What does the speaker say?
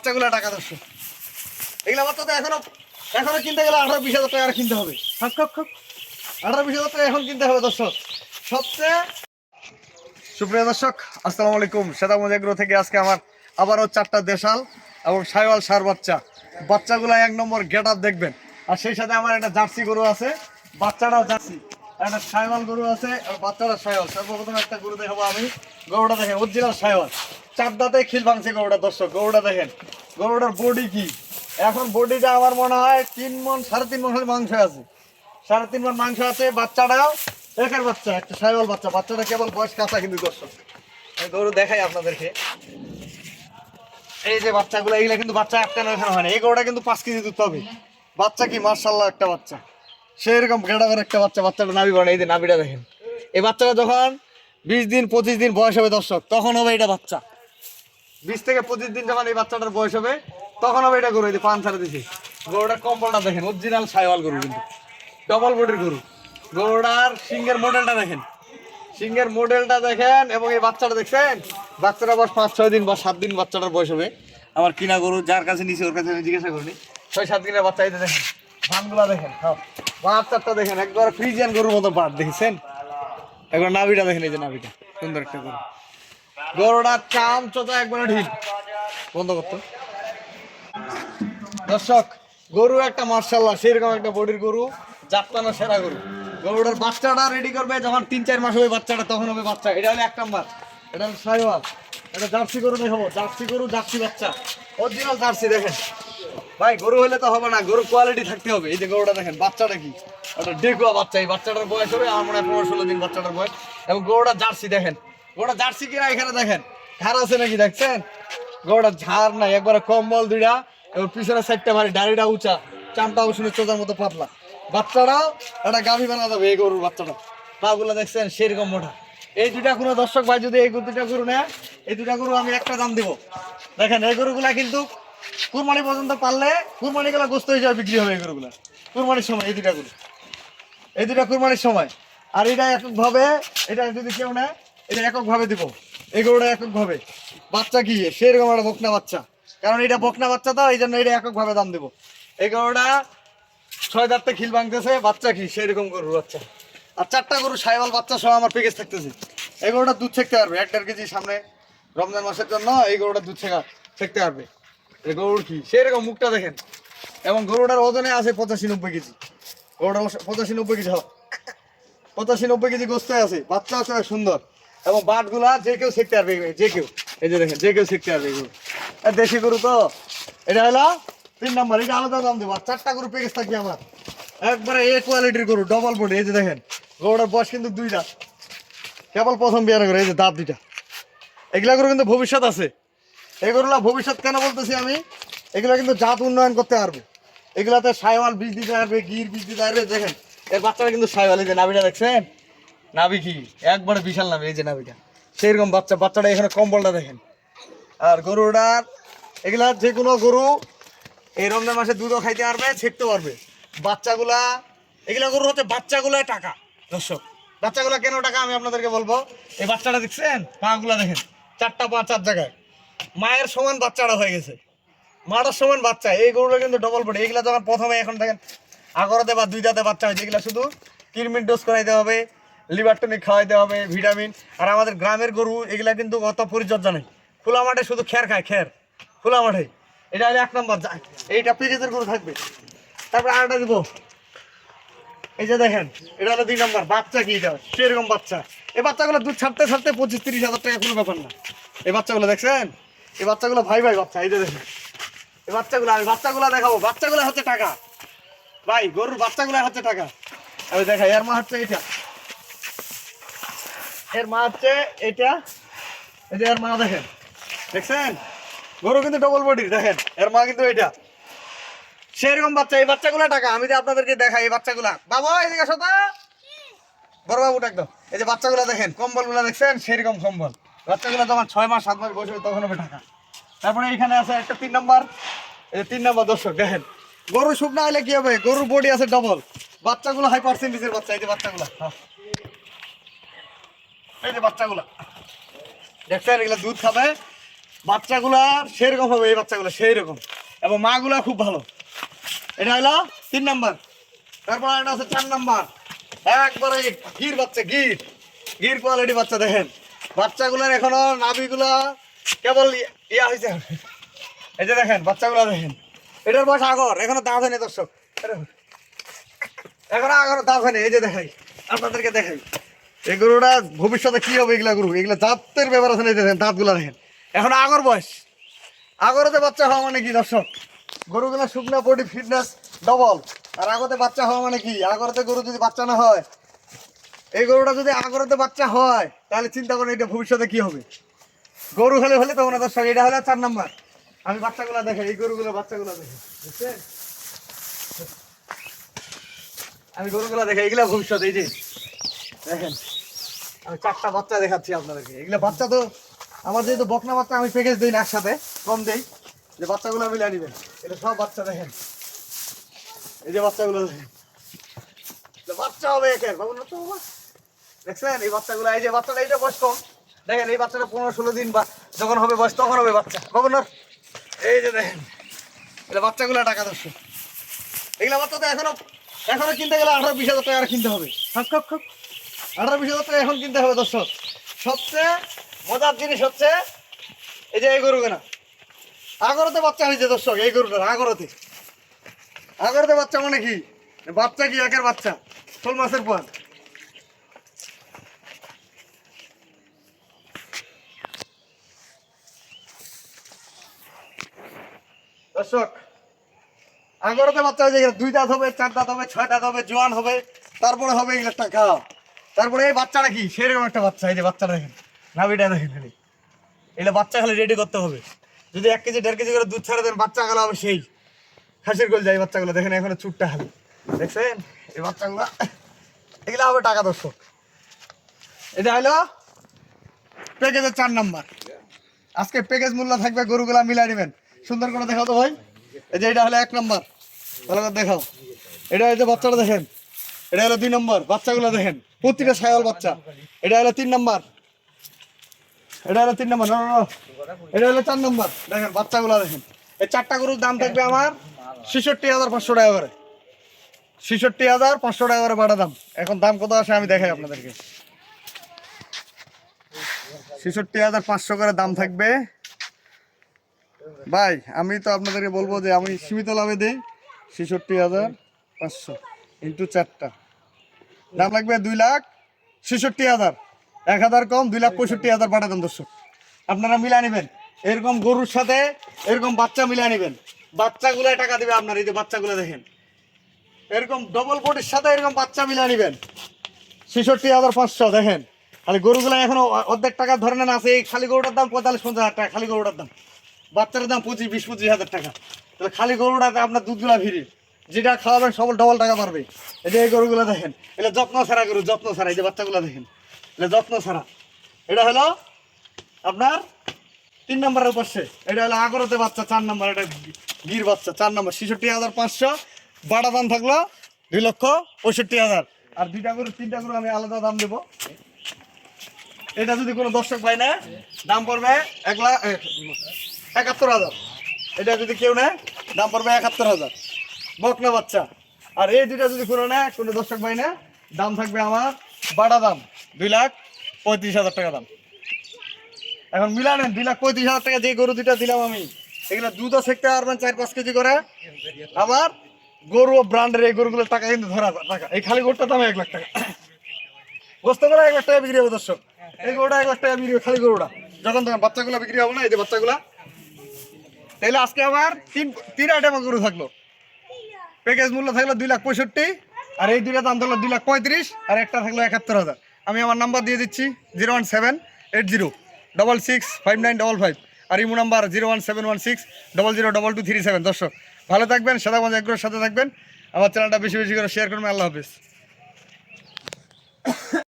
বাচ্চাগুলো টাকা 10। এগুলো বাচ্চা তো এখনো এখনো কিনতে গেলে 18-20 হাজার টাকা কিনতে হবে। 18-20 হাজার টাকা এখন কিনতে হবে দর্শক। সবচেয়ে সুপ্রিয় দর্শক, আসসালামু আলাইকুম। সেদামুজ এগ্রো থেকে আজকে আমার আবারও 4টা দেশাল এবং সাইওয়াল সার বাচ্চাগুলো 1 নম্বর গেট আপ দেখবেন। আর সেই সাথে আমার একটা জার্সি গরু আছে, বাচ্চাটাও জার্সি। একটা সাইওয়াল গরু আছে আর বাচ্চাটা সাইওয়াল। সর্বপ্রথম একটা গরু দেখাবো আমি। গরুটা দেখেন অরিজিনাল সাইওয়াল, 4 দাঁতে খিল ভাঙছে গরুটা দর্শক। গরুটা দেখেন, গরুটার বডি কি, এখন বডিটা আমার মনে হয় 3 মণ 3.5 মণ মাংস আছে, 3.5 মণ মাংস আছে। বাচ্চাটাও একের বাচ্চা, একটা সাইওয়াল বাচ্চা। বাচ্চাটা কেবল বয়স কাঁচা কিন্তু দর্শক। আমি গরু দেখাই আপনাদেরকে। এই যে বাচ্চাগুলো, এইগুলা কিন্তু বাচ্চা একটা নয় এখানে হয় না। এই গরুটা কিন্তু 5 কেজি দুধ হবে। বাচ্চা কি মার্শাল্লাহ একটা বাচ্চা, সেরকম গেটাবের একটা বাচ্চা। বাচ্চাটা নাভি বানায়, এই যে নাভিটা দেখেন। এই বাচ্চাটা যখন 20 দিন 25 দিন বয়স হবে দর্শক, তখন হবে এটা বাচ্চা। 20 থেকে 25 দিন যখন এই বাচ্চাটার বয়স হবে, তখন হবে এটা গরু। এই যে পান ছাড়া দিছি। গরুটার কম্বলটা দেখেন, অরিজিনাল সাইওয়াল গরু কিন্তু, ডবল বডির গরু। গরুটার সিংহের মডেলটা দেখেন, সিংহের মডেলটা দেখেন। এবং এই বাচ্চাটা দেখছেন, বাচ্চাটা বয়স 5-6 দিন বা 7 দিন বাচ্চাটার বয়স হবে। আমার কিনা গরু, যার কাছে নিছি ওর কাছে আমি জিজ্ঞাসা করিনি। 6-7 দিনের বাচ্চা। এই যে দেখেন ধানগুলা দেখেন, বাচ্চাটা দেখেন, একবার ফ্রিজিয়ান গরুর মতো বাট দেখেছেন। একবার নাভিটা দেখেন, এই যে নাভিটা সুন্দর একটা গরু। গরুটার চাম চোতা একবারে ঢিল। বন্ধ করতো দর্শক। গরু একটা মার্শাল্লাহ, সেরকম একটা বডির গরু, জাতমানো সেরা গরু। গরুটার বাচ্চাটা রেডি করবে যখন 3-4 মাস হবে বাচ্চাটা, তখন হবে বাচ্চা। এটা হলো 1 নাম্বার। এটা হলো সাইওয়াল। এটা জার্সি গরু দেখাবো, জার্সি গরু, জার্সি বাচ্চা, অরিজিনাল জার্সি। দেখেন ভাই, গরু হলে তো হবে না, গরুর কোয়ালিটি থাকতে হবে। এই যে গরুটা দেখেন, বাচ্চাটা কি, ওটা ডেকুয়া বাচ্চা। এই বাচ্চাটার বয়স হবে আমার মনে হয় 15-16 দিন বাচ্চাটার বয়স। এবং গরুটা জার্সি দেখেন, গরুটা জার্সি কিনা এখানে দেখেন ঝাড় আছে নাকি দেখছেন। গরুটা ঝাড় নাই, একবারে কম্বল দুইটা, এবং পিছনের সাইডটা ভারী, দাড়িটা উঁচা, চামটা উষুনের চোদার মতো পাতলা। বাচ্চাটাও একটা গাভী বানা যাবে এই গরুর বাচ্চাটা। পাগুলো দেখছেন সেরকম মোটা। এই দুইটা কোনো দর্শক ভাই যদি এই দুইটা গরু নেয়, এই দুইটা গরু আমি একটা দাম দিব। দেখেন এই গরুগুলা কিন্তু কুরবানি পর্যন্ত পারলে, কুরবানি গুলা গোস্ত হিসাবে বিক্রি হবে এই গরুগুলা কুরবানির সময়। এই দুইটা গরু, এই দুইটা কুরবানির সময়। আর এটা এককভাবে, এটা যদি কেউ নেয় এটা এককভাবে দিব। এই গরুটা এককভাবে। বাচ্চা কি সেরকম একটা বকনা বাচ্চা, কারণ এটা বকনা বাচ্চা তো, এই জন্য এটা এককভাবে দাম দেবো। এই গরুটা 6 দাঁতে খিল ভাঙতেছে, বাচ্চা কি সেরকম গরুর বাচ্চা। আর 4টা গরু সাইওয়াল বাচ্চা সহ আমার প্যাকেজ থাকতেছে। এই গরুটা দুধ ছেঁকতে পারবে 1-1.5 কেজি। সামনে রমজান মাসের জন্য এই গরুটা দুধ ছেঁকতে পারবে। এই গরুর কি সেরকম মুখটা দেখেন। এবং গরুটার ওজনে আছে 85-90 কেজি। গরুটা 85-90 কেজি হবে, 85-90 কেজি গোস্ত আছে। বাচ্চা আছে সুন্দর। এবং বাটগুলা যে কেউ শিখতে পারবে, যে কেউ। এই যে দেখেন, যে কেউ শিখতে পারবে এই গরু। আর দেশি গরু তো, এটা হলো 3 নম্বর। এটা আলাদা দাম দেবো। আর 4টা গরু প্যাকেজ থাকবে আমার, একবারে এ কোয়ালিটির গরু, ডবল বডি। এই যে দেখেন গরুটার বয়স কিন্তু 2 দাঁত, কেবল প্রথম বিয়ার করে। এই যে দাঁত 2টা। এগুলা গরু কিন্তু ভবিষ্যৎ আছে। এই গরুলা ভবিষ্যৎ কেন বলতেছি আমি, এগুলা কিন্তু জাত উন্নয়ন করতে পারবে। এগুলাতে সাইওয়াল বীজ দিতে পারবে, গির বীজ দিতে পারবে। দেখেন এর বাচ্চাটা কিন্তু সাইওয়াল। এই যে নাভিটা দেখছেন, নাভি কি একবারে বিশাল নাভি। এই যে নাভিটা সেরকম বাচ্চা। বাচ্চাটা এখানে কম্বলটা দেখেন। আর গরুটার, এগুলা যে কোনো গরু এই রমজান মাসে দুধও খাইতে পারবে, ছেঁকতে পারবে। বাচ্চাগুলা, এগুলা গরু হচ্ছে বাচ্চাগুলা টাকা দর্শক। বাচ্চাগুলা কেন টাকা আমি আপনাদেরকে বলবো। এই বাচ্চাটা দেখছেন, পাগুলা দেখেন, 4টা পা 4 জায়গায়। মায়ের সমান বাচ্চাটা হয়ে গেছে, মাটার সমান বাচ্চা। এই গরুটা কিন্তু ডবল বডি। এগুলা যখন প্রথমে, এখন দেখেন আগরতে বা 2 দাঁতে বাচ্চা হয়েছে, এগুলা শুধু কিরমিন ডোজ করাইতে হবে, লিভার টনিক খাওয়াইতে হবে, ভিটামিন। আর আমাদের গ্রামের গরু এগুলা কিন্তু অত পরিচর্যা নেই, খোলা মাঠে শুধু খের খায়, খের খোলা মাঠে। এটা হলো 1 নম্বর। এইটা পেকেজের গরু থাকবে। তারপরে আরেকটা দিব, এই যে দেখেন, এটা হলো 2 নম্বর। বাচ্চা কি এটা সেরকম বাচ্চা। এই বাচ্চাগুলো দুধ ছাড়তে 25-30 হাজার টাকা কোনো ব্যাপার না। এই বাচ্চাগুলো দেখছেন, এই বাচ্চাগুলো ভাই বাচ্চা। এই যে দেখেন এই বাচ্চাগুলো, আমি বাচ্চাগুলো দেখাবো। বাচ্চাগুলো হচ্ছে টাকা ভাই, গরুর বাচ্চাগুলো হচ্ছে টাকা। আমি দেখাই, এর মা হচ্ছে এটা, এর মা হচ্ছে এটা। এই যে এর মা দেখেন, দেখছেন গরু কিন্তু ডবল বডি। দেখেন এর মা কিন্তু এটা, সেরকম বাচ্চা। এই বাচ্চাগুলো টাকা। আমি যে আপনাদেরকে দেখাই এই বাচ্চাগুলা, বাবা এদিকে আসো তো, বড় বাবুটা একদম। এই যে বাচ্চাগুলো দেখেন, কম্বলগুলো দেখছেন সেরকম কম্বল। বাচ্চাগুলো যখন 6 মাস 7 মাস বয়স হবে তখন হবে টাকা। তারপরে এখানে আছে একটা 3 নম্বর। এই যে 3 নম্বর দর্শক দেখেন, গরু শুকনা হলে কি হবে, গরুর বডি আছে ডবল, বাচ্চাগুলো হাই পার্সেন্টেজের বাচ্চা। এই যে বাচ্চাগুলো, এই যে বাচ্চাগুলো দেখছেন, এগুলো দুধ খাবে, বাচ্চাগুলা সেরকম হবে, এই বাচ্চাগুলো সেই রকম, এবং মাগুলা খুব ভালো। এটা হলো 3 নাম্বার। তারপর এটা আছে 4 নাম্বার, একবারে গির বাচ্চা, গির গির কোয়ালিটি বাচ্চা। দেখেন বাচ্চাগুলার এখনো নাভিগুলা কেবল ইয়া হয়েছে। এই যে দেখেন বাচ্চাগুলা দেখেন, এটার বয়স আগর, এখনো দাঁত হয়নি দর্শক, এখনো আগর দাঁত হয়নি। এই যে দেখাই আপনাদেরকে, দেখাই এই গরুটা ভবিষ্যতে কি হবে। এগুলা গরু, এগুলা দাঁতের ব্যাপার আছে না, দেখেন দাঁতগুলা দেখেন, এখন আগর বয়স। আগরতে বাচ্চা হওয়া মানে কি দর্শক, গরুগুলা শুকনো বডি ফিটনেস ডবল। আর আগতে বাচ্চা হওয়া মানে কি, আগরতে গরু যদি বাচ্চা না হয়, এই গরুটা যদি আগরতে বাচ্চা হয় তাহলে চিন্তা করেন এটা ভবিষ্যতে কি হবে। গরু হলে হলে তখন দর্শক। এটা হলো 4 নাম্বার। আমি বাচ্চাগুলা দেখে, এই গরুগুলো বাচ্চাগুলা দেখে, বুঝছেন? আমি গরুগুলা দেখে, এগুলা ভবিষ্যৎ। এই যে দেখেন আমি 4টা বাচ্চা দেখাচ্ছি আপনাদেরকে। এগুলা বাচ্চা তো আমার যেহেতু বকনা বাচ্চা, আমি প্যাকেজ দিই না, একসাথে কম দেই, যে বাচ্চাগুলো মিলে নিবেন। এটা সব বাচ্চা দেখেন, এই যে বাচ্চাগুলো দেখেন, বাচ্চা হবে একের বাবু না তো বাবা, দেখছেন এই বাচ্চাগুলো। এই যে বাচ্চাটা, এইটা বয়স কম, দেখেন এই বাচ্চাটা 15-16 দিন বা যখন হবে বয়স তখন হবে বাচ্চা বাবু না। এই যে দেখেন এটা বাচ্চাগুলো টাকা দর্শক। এগুলো বাচ্চা তো এখনো এখনো কিনতে গেলে 18-20 হাজার টাকা কিনতে হবে। 18-20 হাজার টাকা এখন কিনতে হবে দর্শক। সবচেয়ে মজার জিনিস হচ্ছে এই যে এই গরু কেনা আগরতে বাচ্চা হয়েছে দর্শক। এই গরুটার আগরতে, আগরতে বাচ্চা মানে কি, বাচ্চা কি একের বাচ্চা, 16 মাসের পর। দর্শক আগরতে বাচ্চা হয়েছে, 2 দাঁত হবে, 4 দাঁত হবে, 6 দাঁত হবে, জোয়ান হবে, তারপরে হবে এগুলো টাকা। তারপরে এই বাচ্চাটা কি সেরকম একটা বাচ্চা। এই যে বাচ্চাটা দেখেন, নাভিটা দেখেন, খালি এগুলো বাচ্চা খালি রেডি করতে হবে। যদি 1 কেজি 1.5 কেজি করে দুধ ছাড়া দেন, বাচ্চা গেলো হবে সেই খাসির গোল যায়। বাচ্চাগুলো দেখেন এখানে চুটটা খালি, দেখছেন এই বাচ্চাগুলো, এগুলো হবে টাকা দর্শক। এটা হলো প্যাকেজের 4 নাম্বার। আজকে প্যাকেজ মূল্য থাকবে, গরুগুলা মিলাই নেবেন। সুন্দর করে দেখাও তো ভাই। এই যে এটা হলো 1 নাম্বার, ভালো করে দেখাও। এটা হচ্ছে বাচ্চাটা দেখেন, এটা হলো 2 নম্বর। বাচ্চাগুলো দেখেন প্রতিটা ছায়াল বাচ্চা। এটা হলো 3 নাম্বার, এটা হলো 3 নাম্বার, এটা হলো 4 নাম্বার। দেখেন বাচ্চাগুলো দেখেন। এই 4টা গরুর দাম থাকবে আমার 66,500 টাকা করে, 66,500 টাকা করে বাটা দাম। এখন দাম কত আসে আমি দেখাই আপনাদেরকে। 66,500 করে দাম থাকবে ভাই। আমি তো আপনাদেরকে বলবো যে আমি সীমিত লাভে দিই। 66,500 ইন্টু 4টা দাম লাগবে 2,66,000। 1,000 কম, 2,65,000 বাটা দাম দর্শক। আপনারা মিলা নেবেন, এরকম গরুর সাথে এরকম বাচ্চা মিলা নেবেন। বাচ্চাগুলো টাকা দিবে আপনার। এই যে বাচ্চাগুলো দেখেন, এরকম ডবল বডির সাথে এরকম বাচ্চা মিলা নেবেন। 66,500 দেখেন। খালি গরুগুলো এখনো অর্ধেক টাকা ধরে নেন আছে। এই খালি গরুটার দাম 45-50 হাজার টাকা, খালি গরুটার দাম। বাচ্চার দাম 25-25 হাজার টাকা। তাহলে খালি গরুটাতে আপনার দুধগুলা ফিরি, যেটা খাওয়াবেন সবল ডবল টাকা পারবে। এই যে এই গরুগুলো দেখেন, এটা যত্ন ছাড়া গরু, যত্ন ছাড়া। এই যে বাচ্চাগুলো দেখেন, এটা যত্ন ছাড়া। এটা হলো আপনার 3 নম্বরের পাশে। এটা হলো আগরতে বাচ্চা 4 নম্বর। এটা গির বাচ্চা 4 নম্বর। 66,500 বাটা দাম থাকলো 2,65,000। আর 2টা গরু 3টা গরু আমি আলাদা দাম দেবো। এটা যদি কোনো দর্শক পায় না, দাম পড়বে 1,71,000। এটা যদি কেউ নেয় দাম পড়বে 71,000 বকনা বাচ্চা। আর এই 2টা যদি কোনো নেয়, কোনো দর্শক পায় না, দাম থাকবে আমার বাটা দাম 2,35,000 টাকা দাম। এখন মিলা নেন 2,35,000 টাকা। যে গরু 2টা দিলাম আমি, এগুলো দুধও শিখতে পারবেন 4-5 কেজি করে। আবার গরু ব্র্যান্ডের এই গরুগুলোর টাকা কিন্তু ধরা টাকা। এই খালি গরুটার দাম 1 লাখ টাকা। বসতে করে 1 লাখ টাকা বিক্রি হবে দর্শক। এই গরুটা 1 লাখ টাকা বিক্রি হবে, খালি গরুটা। যখন তখন বাচ্চাগুলো বিক্রি হবে না, এই যে বাচ্চাগুলা। তাহলে আজকে আমার 3 আইটেমের গরু থাকলো। প্যাকেজ মূল্য থাকলো 2,65,000, আর এই 2টা দাম থাকলো 2,35,000, আর একটা থাকলো 71,000। আমি আমার নাম্বার দিয়ে দিচ্ছি 01780665955, আর ইমো নাম্বার 01716002237। দর্শক ভালো থাকবেন, সাদাগঞ্জ এগ্রোর সাথে থাকবেন। আমার চ্যানেলটা বেশি বেশি করে শেয়ার করবেন। আল্লাহ হাফিজ।